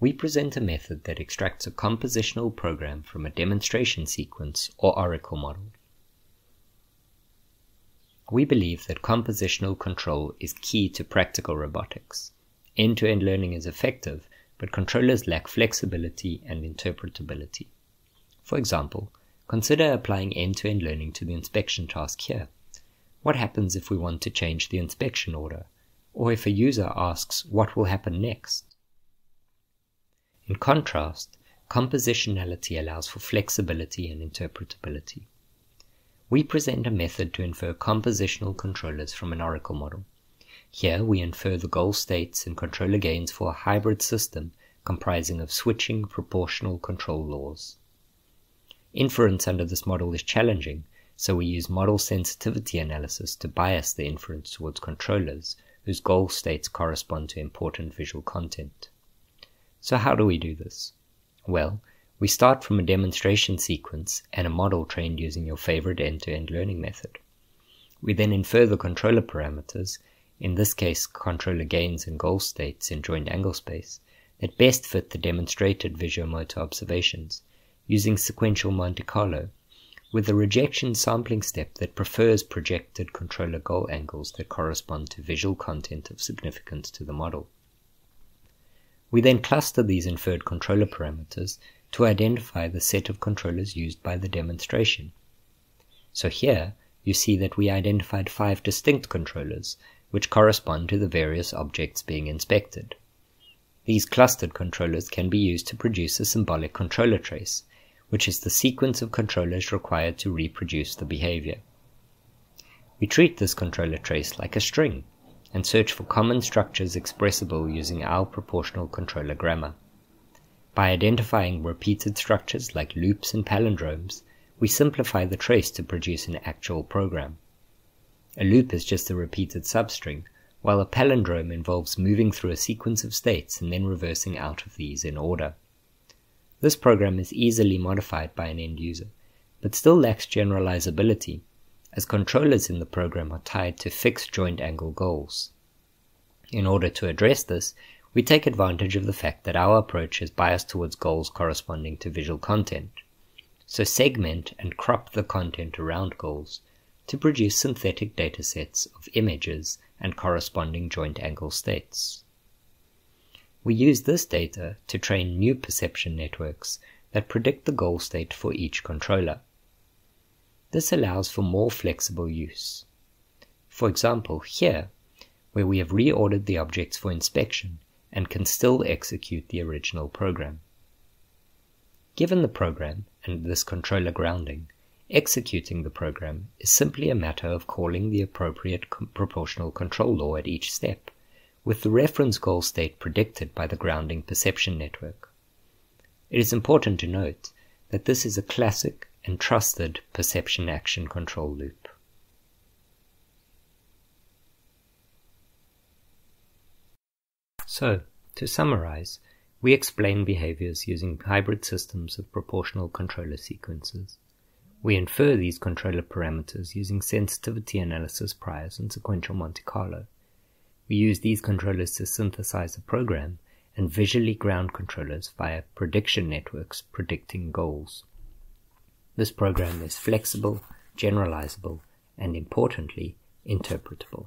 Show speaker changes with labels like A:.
A: we present a method that extracts a compositional program from a demonstration sequence or oracle model. We believe that compositional control is key to practical robotics. End-to-end learning is effective, but controllers lack flexibility and interpretability. For example, consider applying end-to-end learning to the inspection task here. What happens if we want to change the inspection order, or if a user asks what will happen next? In contrast, compositionality allows for flexibility and interpretability. We present a method to infer compositional controllers from an oracle model. Here we infer the goal states and controller gains for a hybrid system comprising of switching proportional control laws. Inference under this model is challenging, so we use model sensitivity analysis to bias the inference towards controllers whose goal states correspond to important visual content. So how do we do this? Well, we start from a demonstration sequence and a model trained using your favorite end-to-end learning method. We then infer the controller parameters, in this case controller gains and goal states in joint angle space, that best fit the demonstrated visuomotor observations, using sequential Monte Carlo, with a rejection sampling step that prefers projected controller goal angles that correspond to visual content of significance to the model. We then cluster these inferred controller parameters to identify the set of controllers used by the demonstration. So here you see that we identified 5 distinct controllers, which correspond to the various objects being inspected. These clustered controllers can be used to produce a symbolic controller trace, which is the sequence of controllers required to reproduce the behavior. We treat this controller trace like a string, and search for common structures expressible using our proportional controller grammar. By identifying repeated structures like loops and palindromes, we simplify the trace to produce an actual program. A loop is just a repeated substring, while a palindrome involves moving through a sequence of states and then reversing out of these in order. This program is easily modified by an end user, but still lacks generalizability, as controllers in the program are tied to fixed joint angle goals. In order to address this, we take advantage of the fact that our approach is biased towards goals corresponding to visual content, so segment and crop the content around goals to produce synthetic datasets of images and corresponding joint angle states. We use this data to train new perception networks that predict the goal state for each controller. This allows for more flexible use. For example, here, where we have reordered the objects for inspection and can still execute the original program. Given the program and this controller grounding, executing the program is simply a matter of calling the appropriate proportional control law at each step, with the reference goal state predicted by the grounding perception network. It is important to note that this is a classic and trusted perception action control loop. So, to summarize, we explain behaviors using hybrid systems of proportional controller sequences. We infer these controller parameters using sensitivity analysis priors and sequential Monte Carlo. We use these controllers to synthesize a program and visually ground controllers via prediction networks predicting goals. This program is flexible, generalizable, and importantly, interpretable.